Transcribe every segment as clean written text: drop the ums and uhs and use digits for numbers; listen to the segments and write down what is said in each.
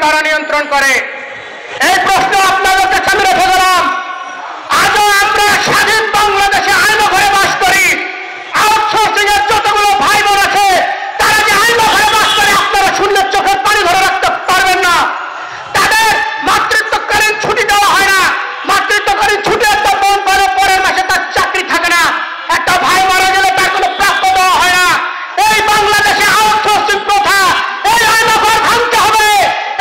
কারা নিয়ন্ত্রণ করে? এই প্রশ্ন আপনাদের সামনে রেখে গেলাম। আজও আমরা স্বাধীন বাংলাদেশে আইনো ঘরে বাস করি। আউটসোর্সিং এর যতগুলো ভাই বোন আছে তারা যে আইনো ঘরে বাস করে আপনারা শুনলে চোখের পানি ধরে রাখতে পারবেন না। তাদের মাতৃত্বকালীন ছুটি দেওয়া হয় না। মাতৃত্বকালীন ছুটি একটা বোন করে পরের মাসে তার চাকরি থাকে না। একটা ভাই মারা গেলে তার কোনো প্রাপ্য দেওয়া হয় না। এই বাংলাদেশে আউটসোর্সিং প্রথা, এই আইনো ঘর ভাঙতে হবে।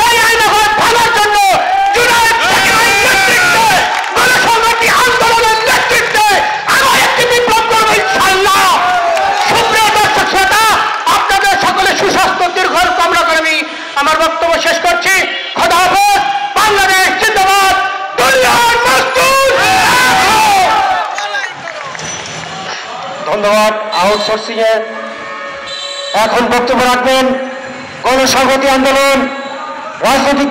এই আইনো ঘর ভাঙার জন্য জুনায়েদ সাকিবের নেতৃত্বে, গণসংহতি আন্দোলনের নেতৃত্বে আমরা একটি বিপ্লব করব ইনশাআল্লাহ। সুপ্রিয় দর্শক শ্রোতা, আপনাদের সকলে সুস্বাস্থ্য দীর্ঘায়ু কামনা করে আমি আমার বক্তব্য শেষ করছি। খোদা হাফেজ। বাংলাদেশ জিন্দাবাদ। দুনিয়ার মজদুর। ধন্যবাদ। আউটসোর্সিং এর এখন বক্তব্য রাখবেন গণসংহতি আন্দোলন রাজনৈতিক